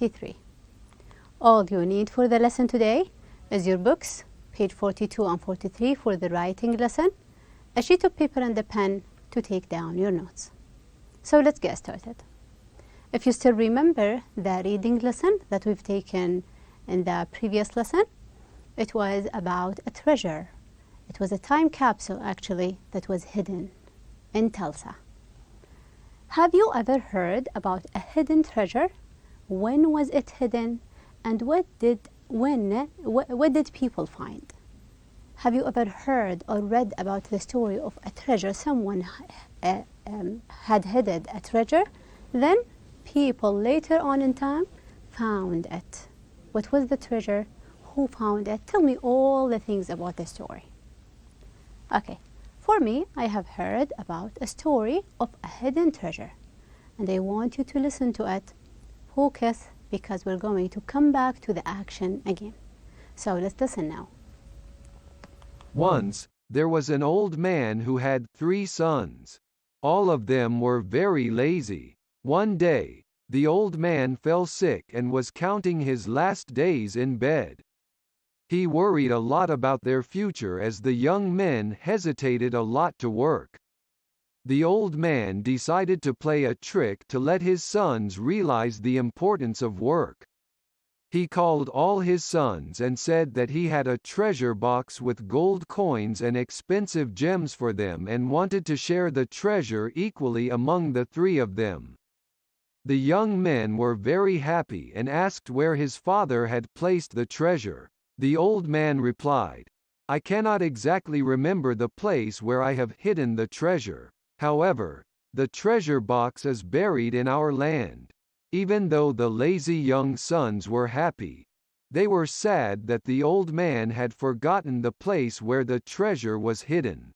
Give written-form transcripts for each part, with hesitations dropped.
43. All you need for the lesson today is your books, page 42 and 43 for the writing lesson, a sheet of paper and a pen to take down your notes. So let's get started. If you still remember the reading lesson that we've taken in the previous lesson, it was about a treasure. It was a time capsule, actually, that was hidden in Tulsa. Have you ever heard about a hidden treasure? When was it hidden? And what did people find? Have you ever heard or read about the story of a treasure? Someone had hidden a treasure, then people later on in time found it. What was the treasure? Who found it? Tell me all the things about the story. Okay, for me, I have heard about a story of a hidden treasure, and I want you to listen to it. Focus, because we're going to come back to the action again. So let's listen now. Once, there was an old man who had 3 sons. All of them were very lazy. One day, the old man fell sick and was counting his last days in bed. He worried a lot about their future as the young men hesitated a lot to work. The old man decided to play a trick to let his sons realize the importance of work. He called all his sons and said that he had a treasure box with gold coins and expensive gems for them and wanted to share the treasure equally among the 3 of them. The young men were very happy and asked where his father had placed the treasure. The old man replied, "I cannot exactly remember the place where I have hidden the treasure. However, the treasure box is buried in our land." Even though the lazy young sons were happy, they were sad that the old man had forgotten the place where the treasure was hidden.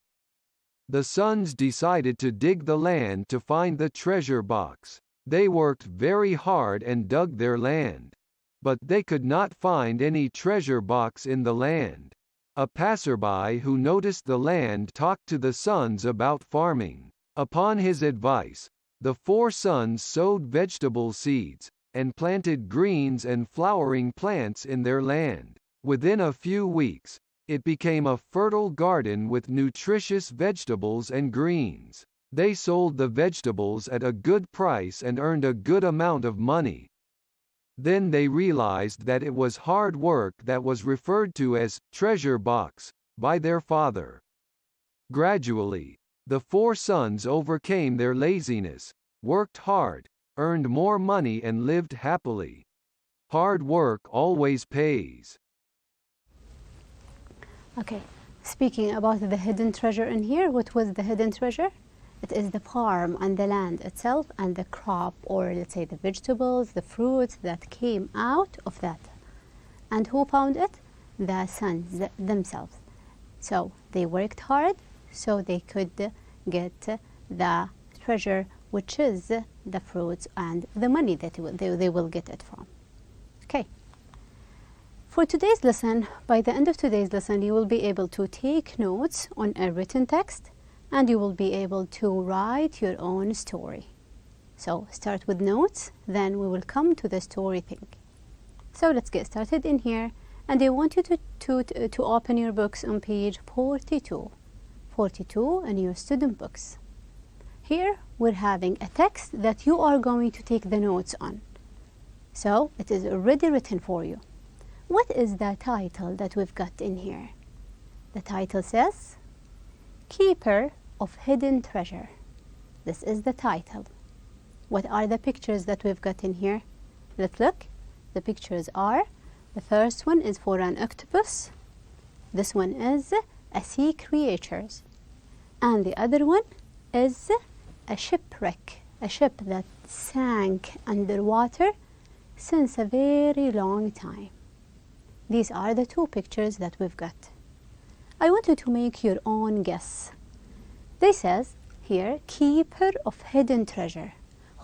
The sons decided to dig the land to find the treasure box. They worked very hard and dug their land. But they could not find any treasure box in the land. A passerby who noticed the land talked to the sons about farming. Upon his advice, the 4 sons sowed vegetable seeds, and planted greens and flowering plants in their land. Within a few weeks, it became a fertile garden with nutritious vegetables and greens. They sold the vegetables at a good price and earned a good amount of money. Then they realized that it was hard work that was referred to as treasure box by their father. Gradually, the 4 sons overcame their laziness, worked hard, earned more money and lived happily. Hard work always pays. Okay, speaking about the hidden treasure in here, what was the hidden treasure? It is the farm and the land itself and the crop, or let's say the vegetables, the fruits that came out of that. And who found it? The sons themselves. So they worked hard so they could get the treasure, which is the fruits and the money that they will get it from. Okay. For today's lesson, by the end of today's lesson, you will be able to take notes on a written text, and you will be able to write your own story. So start with notes, then we will come to the story thing. So let's get started in here, and I want you to open your books on page 42 in your student books. Here we're having a text that you are going to take the notes on. So it is already written for you. What is the title that we've got in here? The title says, Keeper of Hidden Treasure. This is the title. What are the pictures that we've got in here? Let's look. The pictures are, the first one is for an octopus. This one is a sea creatures. And the other one is a shipwreck, a ship that sank underwater since a very long time. These are the 2 pictures that we've got. I want you to make your own guess. They says here, keeper of hidden treasure.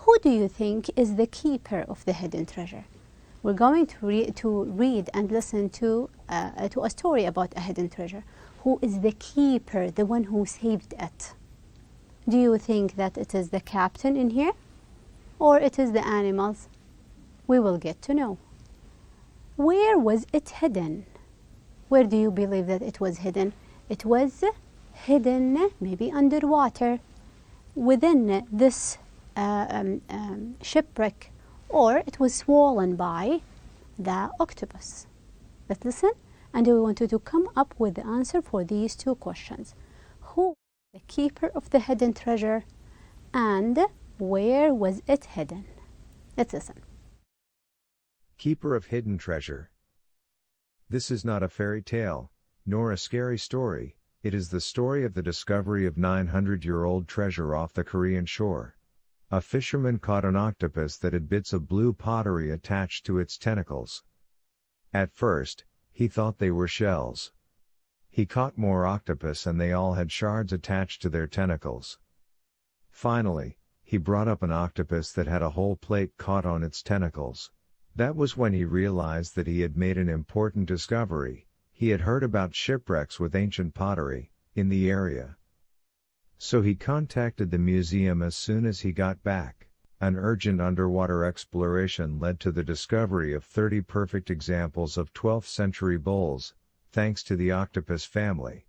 Who do you think is the keeper of the hidden treasure? We're going to read and listen to a story about a hidden treasure. Who is the keeper, the one who saved it? Do you think that it is the captain in here? Or it is the animals? We will get to know. Where was it hidden? Where do you believe that it was hidden? It was hidden maybe underwater, within this shipwreck, or it was swollen by the octopus. Let's listen, and we want you to come up with the answer for these two questions. Who was the keeper of the hidden treasure, and where was it hidden? Let's listen. Keeper of hidden treasure. This is not a fairy tale, nor a scary story, it is the story of the discovery of 900-year-old treasure off the Korean shore. A fisherman caught an octopus that had bits of blue pottery attached to its tentacles. At first, he thought they were shells. He caught more octopus and they all had shards attached to their tentacles. Finally, he brought up an octopus that had a whole plate caught on its tentacles. That was when he realized that he had made an important discovery. He had heard about shipwrecks with ancient pottery in the area. So he contacted the museum as soon as he got back. An urgent underwater exploration led to the discovery of 30 perfect examples of 12th century bowls, thanks to the octopus family.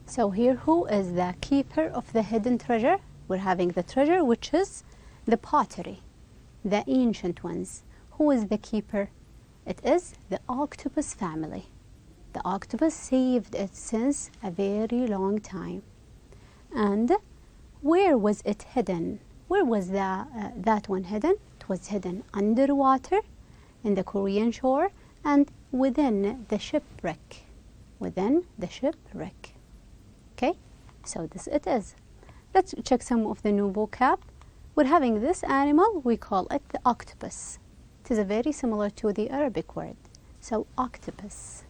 So here, who is the keeper of the hidden treasure? We're having the treasure, which is the pottery, the ancient ones. Who is the keeper? It is the octopus family. The octopus saved it since a very long time. And where was it hidden? Where was that one hidden? It was hidden underwater, in the Korean shore, and within the shipwreck. Within the shipwreck. Okay, so this it is. Let's check some of the new vocab. We're having this animal, we call it the octopus. It is very similar to the Arabic word. So octopus.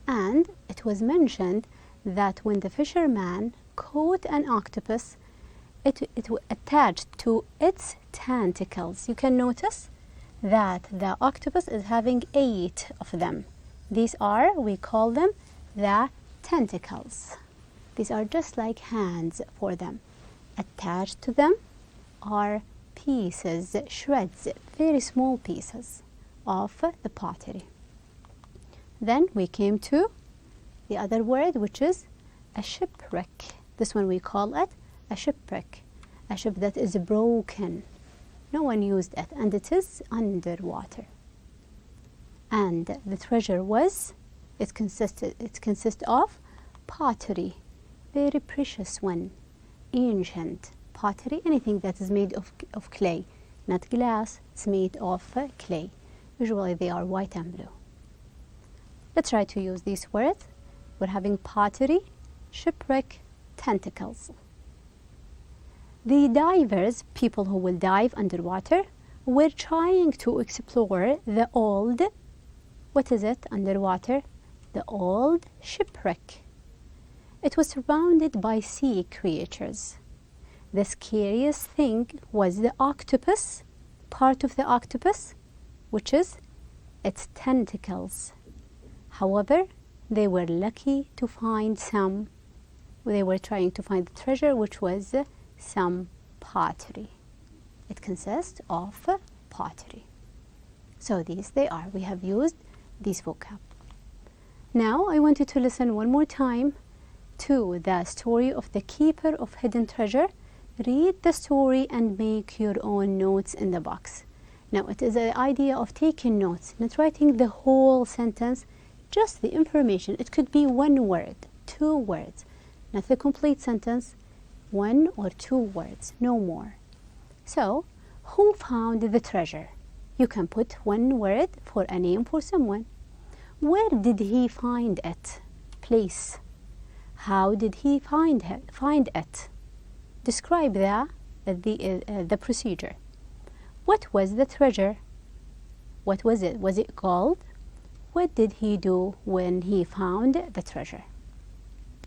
And it was mentioned that when the fisherman caught an octopus, it attached to its tentacles. You can notice that the octopus is having 8 of them. These are, we call them the tentacles. These are just like hands for them. Attached to them are pieces, shreds, very small pieces of the pottery. Then we came to the other word, which is a shipwreck. This one we call it a shipwreck. A ship that is broken. No one used it, and it is underwater. And the treasure was, it consists of pottery, very precious one, ancient pottery, anything that is made of clay, not glass, it's made of clay. Usually they are white and blue. Let's try to use these words. We're having pottery, shipwreck, tentacles. The divers, people who will dive underwater, were trying to explore the old, what is it underwater? The old shipwreck. It was surrounded by sea creatures. The scariest thing was the octopus, part of the octopus, which is its tentacles. However, they were lucky to find some. They were trying to find the treasure, which was some pottery. It consists of pottery. So these they are. We have used these vocab. Now I want you to listen one more time to the story of the keeper of hidden treasure. Read the story and make your own notes in the box. Now it is the idea of taking notes, not writing the whole sentence, just the information. It could be one word, 2 words, not the complete sentence, 1 or 2 words, no more. So, who found the treasure? You can put one word for a name for someone. Where did he find it? Place. How did he find it? Describe the procedure. What was the treasure? What was it? Was it gold? What did he do when he found the treasure?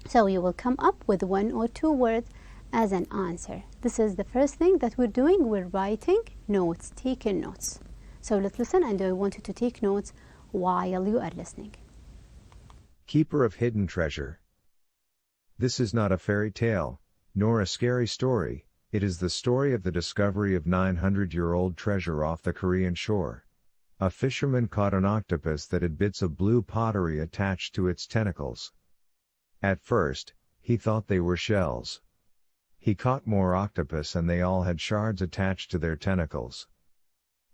So you will come up with 1 or 2 words as an answer. This is the first thing that we're doing. We're writing notes, taking notes. So let's listen, and I want you to take notes while you are listening. Keeper of hidden treasure. This is not a fairy tale, nor a scary story, It is the story of the discovery of 900-year-old treasure off the Korean shore. A fisherman caught an octopus that had bits of blue pottery attached to its tentacles. At first, he thought they were shells. He caught more octopus and they all had shards attached to their tentacles.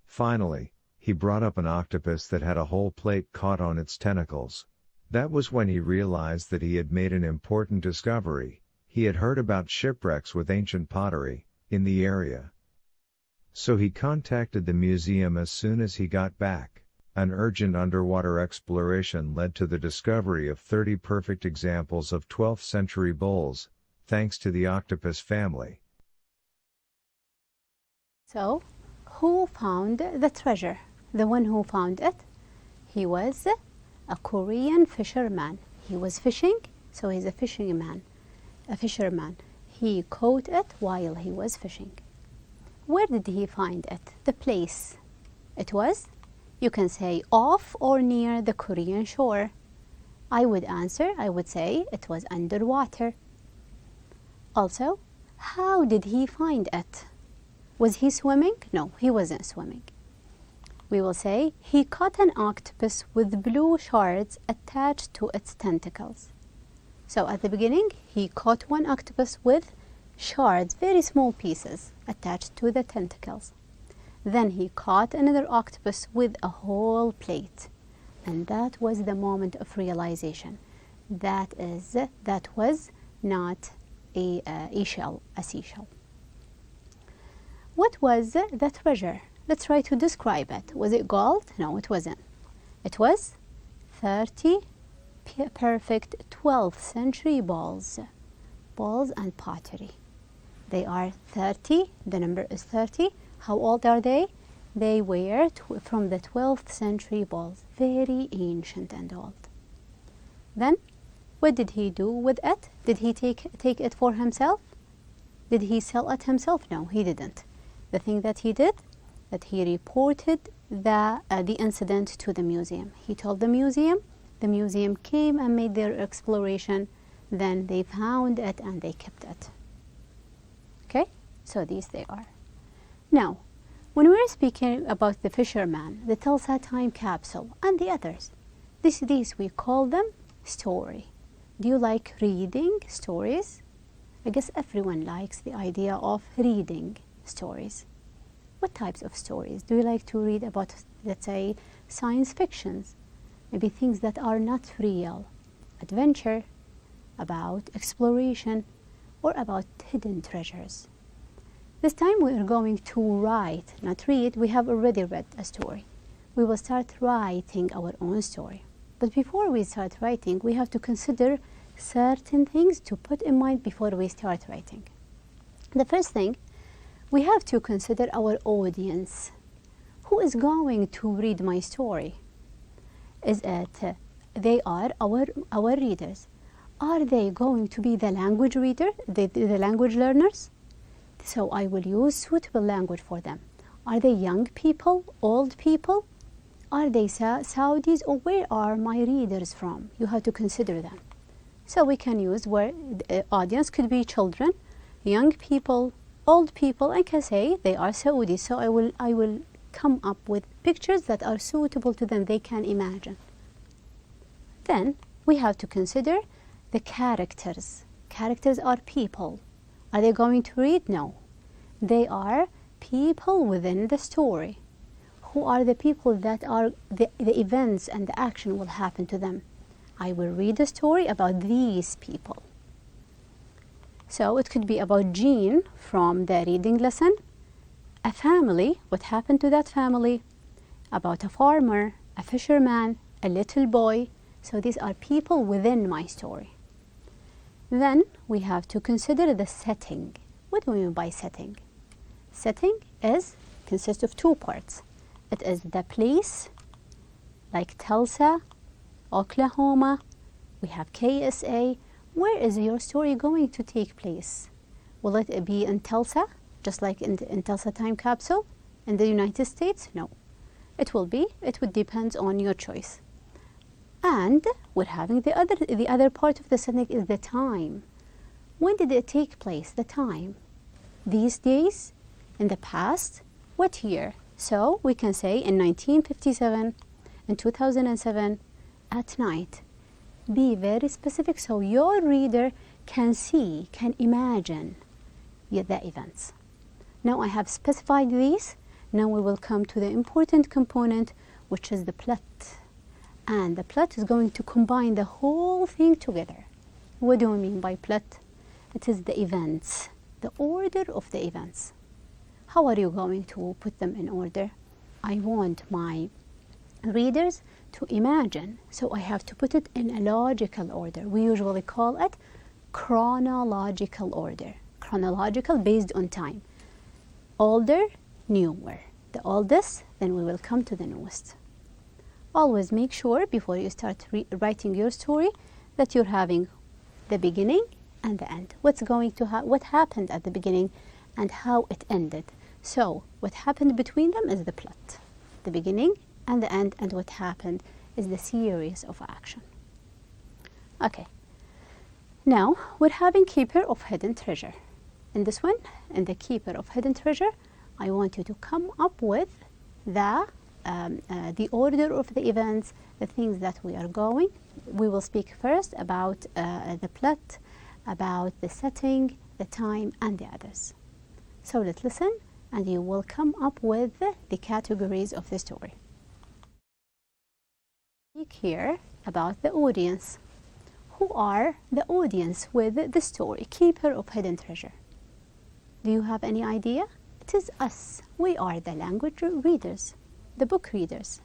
Finally, he brought up an octopus that had a whole plate caught on its tentacles. That was when he realized that he had made an important discovery. He had heard about shipwrecks with ancient pottery in the area. So he contacted the museum as soon as he got back. An urgent underwater exploration led to the discovery of 30 perfect examples of 12th century bowls, thanks to the octopus family. So, who found the treasure? The one who found it, he was a Korean fisherman. He was fishing, so he's a fisherman. He caught it while he was fishing. Where did he find it? The place. It was, you can say, off or near the Korean shore. I would say it was underwater. Also, how did he find it? Was he swimming? No, he wasn't swimming. We will say he caught an octopus with blue shards attached to its tentacles. So at the beginning, he caught one octopus with shards, very small pieces, attached to the tentacles. Then he caught another octopus with a whole plate. And that was the moment of realization. That was not a seashell. What was the treasure? Let's try to describe it. Was it gold? No, it wasn't. It was 30 perfect 12th century bowls and pottery. They are 30, the number is 30. How old are they? They were from the 12th century bowls, very ancient and old. Then, what did he do with it? Did he take it for himself? Did he sell it himself? No, he didn't. The thing that he did, that he reported the incident to the museum. He told the museum came and made their exploration, then they found it and they kept it. Okay, so these they are. Now, when we're speaking about the fisherman, the Tulsa time capsule, and the others, these we call them story. Do you like reading stories? I guess everyone likes the idea of reading stories. What types of stories? Do you like to read about, let's say, science fictions? Maybe things that are not real, adventure, about exploration, or about hidden treasures. This time we are going to write, not read. We have already read a story. We will start writing our own story. But before we start writing, we have to consider certain things to put in mind before we start writing. The first thing, we have to consider our audience. Who is going to read my story? Is it they are our readers? Are they going to be the language reader, the language learners? So I will use suitable language for them. Are they young people, old people? Are they Saudis, or where are my readers from? You have to consider them. So we can use where the audience could be children, young people, old people, and can say they are Saudis. So I will come up with pictures that are suitable to them, they can imagine. Then we have to consider the characters. Characters are people. Are they going to read? No. They are people within the story. Who are the people that are the events and the action will happen to them? I will read a story about these people. So it could be about Jean from the reading lesson, a family, what happened to that family, about a farmer, a fisherman, a little boy. So these are people within my story. Then we have to consider the setting. What do we mean by setting? Setting consists of two parts. It is the place, like Tulsa, Oklahoma. We have KSA. Where is your story going to take place? Will it be in Tulsa, just like in Tulsa time capsule, in the United States? No. It would depend on your choice. And we're having the other part of the setting is the time. When did it take place? The time. these days, in the past, what year? So we can say in 1957, in 2007, at night. Be very specific so your reader can see, can imagine the events. Now I have specified these. Now we will come to the important component, which is the plot. And the plot is going to combine the whole thing together. What do we mean by plot? It is the events, the order of the events. How are you going to put them in order? I want my readers to imagine, so I have to put it in a logical order. We usually call it chronological order. Chronological based on time. Older, newer. The oldest, then we will come to the newest. Always make sure before you start writing your story that you're having the beginning and the end. What happened at the beginning and how it ended. So what happened between them is the plot. The beginning and the end, and what happened is the series of action. Okay. Now we're having Keeper of Hidden Treasure. In this one, in the Keeper of Hidden Treasure, I want you to come up with the order of the events, the things that we are going. We will speak first about the plot, about the setting, the time, and the others. So let's listen, and you will come up with the categories of the story. Speak here about the audience. Who are the audience with the story, Keeper of Hidden Treasure? Do you have any idea? It is us. We are the language readers, the book readers.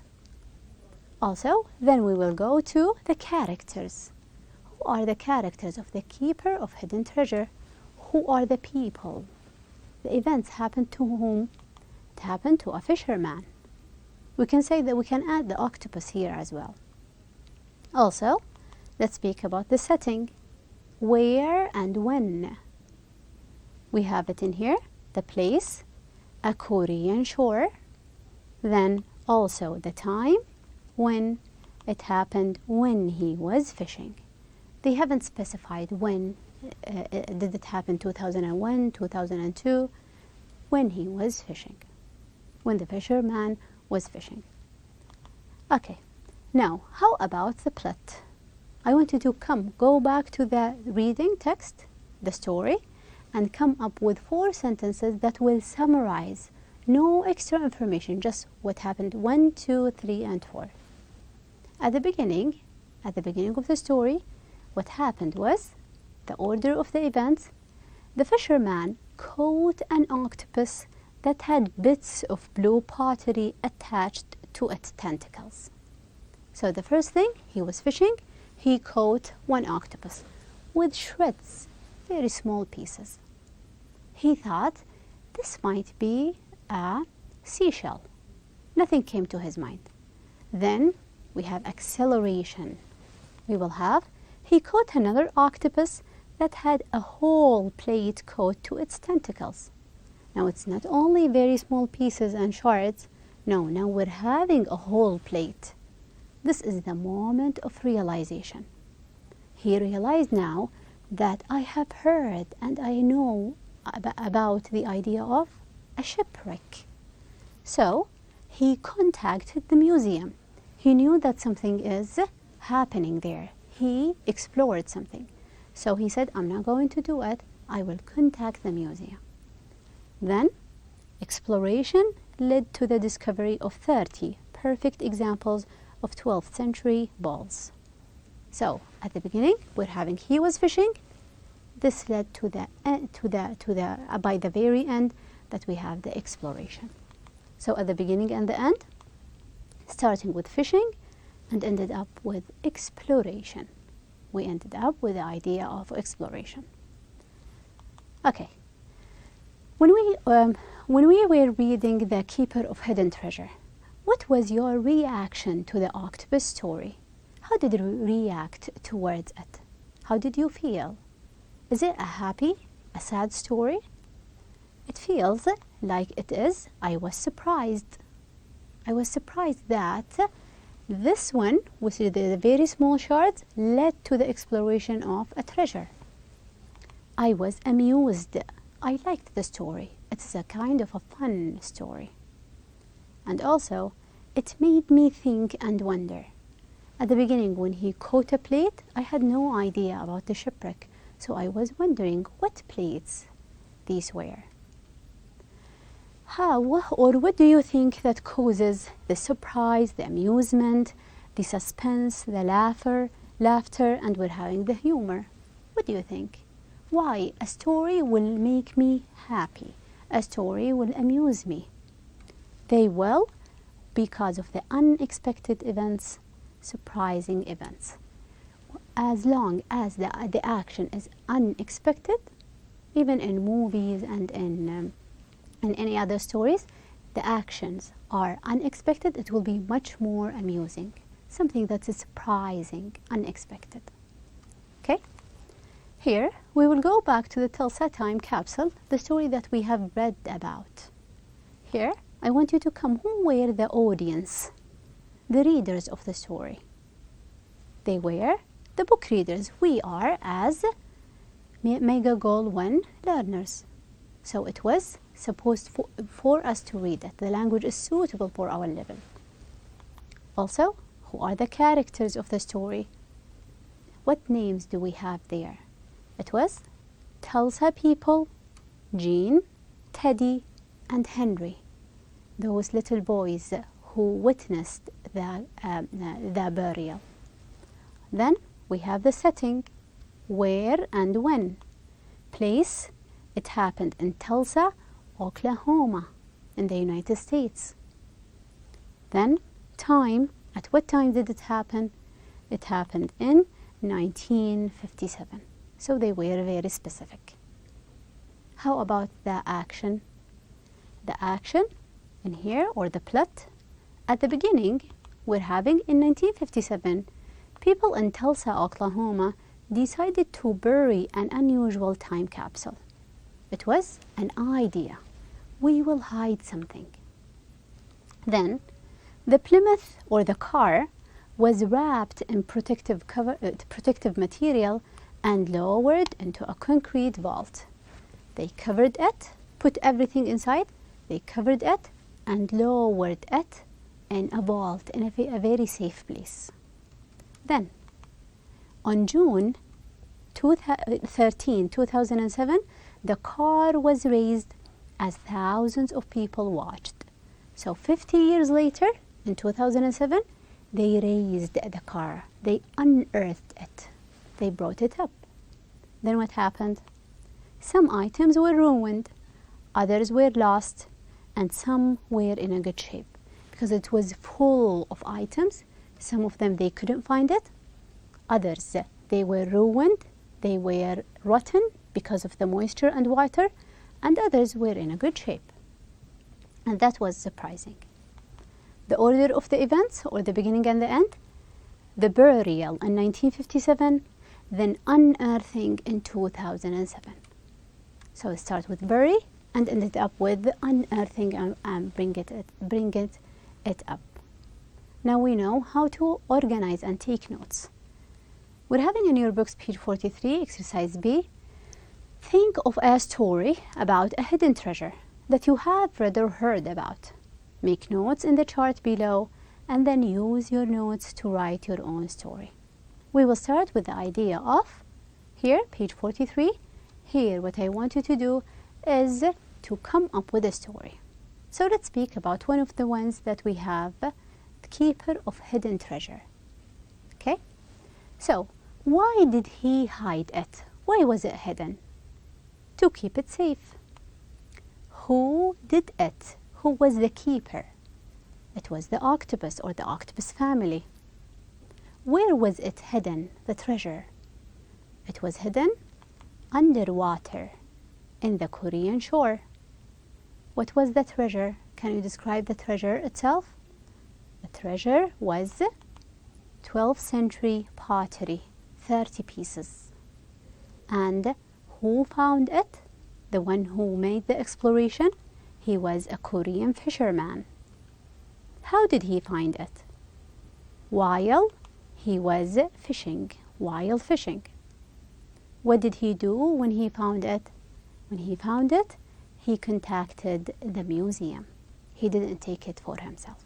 Also, then we will go to the characters. Who are the characters of the Keeper of Hidden Treasure? Who are the people? The events happened to whom? It happened to a fisherman. We can say that we can add the octopus here as well. Also, let's speak about the setting. Where and when? We have it in here, the place, a Korean shore, then also the time, when it happened, when he was fishing. They haven't specified when. Did it happen 2001, 2002? When he was fishing, when the fisherman was fishing. Okay, now how about the plot? I want you to go back to the reading text, the story, and come up with 4 sentences that will summarize. No extra information, just what happened 1, 2, 3, and 4. At the beginning of the story, what happened was the order of the events. The fisherman caught an octopus that had bits of blue pottery attached to its tentacles. So the first thing, he was fishing, he caught one octopus with shreds, very small pieces. He thought this might be a seashell. Nothing came to his mind. Then we have acceleration. We will have, he caught another octopus that had a whole plate coat to its tentacles. Now it's not only very small pieces and shards. No, now we're having a whole plate. This is the moment of realization. He realized now that I have heard and I know about the idea of a shipwreck. So he contacted the museum. He knew that something is happening there. He explored something. So he said, I'm not going to do it. I will contact the museum. Then exploration led to the discovery of 30 perfect examples of 12th century balls. So at the beginning, we're having he was fishing. This led to by the very end that we have the exploration. So at the beginning and the end, starting with fishing and ended up with exploration. We ended up with the idea of exploration. Okay. When we were reading The Keeper of Hidden Treasure, what was your reaction to the octopus story? How did you react towards it? How did you feel? Is it a happy, a sad story? It feels like it is. I was surprised. I was surprised that this one, with the very small shards, led to the exploration of a treasure. I was amused. I liked the story. It's a kind of a fun story. And also, it made me think and wonder. At the beginning, when he caught a plate, I had no idea about the shipwreck, so I was wondering what plates these were. How or what do you think that causes the surprise, the amusement, the suspense, the laughter, and we're having the humor? What do you think? Why a story will make me happy? A story will amuse me? They will, because of the unexpected events, surprising events. As long as the action is unexpected, even in movies and in any other stories, the actions are unexpected, it will be much more amusing. Something that is surprising, unexpected. Okay? Here, we will go back to the Tulsa time capsule, the story that we have read about. Here, I want you to come. Who were the audience? The readers of the story. They were the book readers. We are as Mega Goal 1 learners. So it was supposed for us to read it. The language is suitable for our level. Also, who are the characters of the story? What names do we have there? It was Tulsa people, Jean, Teddy, and Henry. Those little boys who witnessed the burial. Then we have the setting, where and when. Place, it happened in Tulsa, Oklahoma, in the United States. Then time, at what time did it happen? It happened in 1957. So they were very specific. How about the action? The action in here, or the plot, at the beginning, we're having in 1957, people in Tulsa, Oklahoma, decided to bury an unusual time capsule. It was an idea. We will hide something. Then, the Plymouth, or the car, was wrapped in protective material and lowered into a concrete vault. They covered it, put everything inside, they covered it and lowered it in a vault in a very safe place. Then, on June 13, 2007, the car was raised as thousands of people watched. So 50 years later, in 2007, they raised the car. They unearthed it. They brought it up. Then what happened? Some items were ruined, others were lost, and some were in a good shape because it was full of items. Some of them they couldn't find it. Others, they were ruined, they were rotten because of the moisture and water, and others were in a good shape. And that was surprising. The order of the events, or the beginning and the end: the burial in 1957, then unearthing in 2007. So it starts with bury and ended up with unearthing and bring it up. Now we know how to organize and take notes. We're having in your books, page 43, exercise B. Think of a story about a hidden treasure that you have read or heard about. Make notes in the chart below and then use your notes to write your own story. We will start with the idea of, here, page 43. Here, what I want you to do is to come up with a story. So let's speak about one of the ones that we have, the keeper of hidden treasure. Okay? So, why did he hide it? Why was it hidden? To keep it safe. Who did it? Who was the keeper? It was the octopus, or the octopus family. Where was it hidden, the treasure? It was hidden underwater in the Korean shore. What was the treasure? Can you describe the treasure itself? The treasure was 12th century pottery, 30 pieces. And who found it? The one who made the exploration? He was a Korean fisherman. How did he find it? While he was fishing, while fishing. What did he do when he found it? When he found it, he contacted the museum. He didn't take it for himself.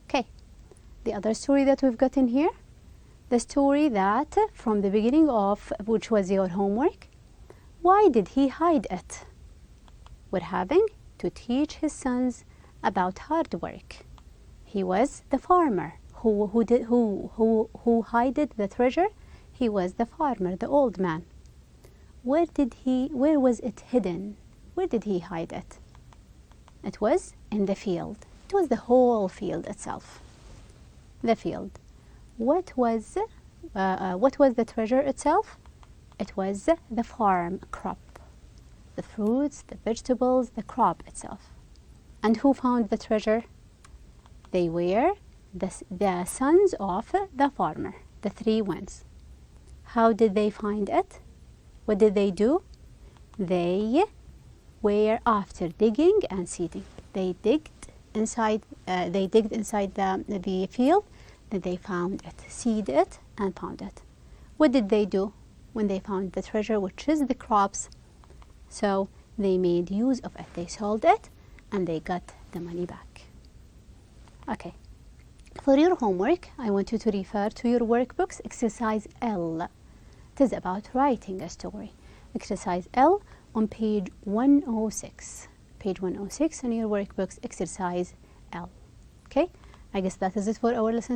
Okay, the other story that we've got in here, the story that from the beginning of, which was your homework, why did he hide it? We're having to teach his sons about hard work. He was the farmer who hid the treasure. He was the farmer, the old man. Where was it hidden? Where did he hide it? It was in the field. It was the whole field itself. The field. What was the treasure itself? It was the farm crop. The fruits, the vegetables, the crop itself. And who found the treasure? They were the sons of the farmer, the three ones. How did they find it? What did they do? They were, after digging and seeding, they digged inside the field, then they found it, seeded it, and found it. What did they do when they found the treasure, which is the crops? So they made use of it. They sold it, and they got the money back. Okay. For your homework, I want you to refer to your workbooks, exercise L. It is about writing a story. Exercise L on page 106. Page 106 in your workbooks, exercise L. Okay? I guess that is it for our lesson today.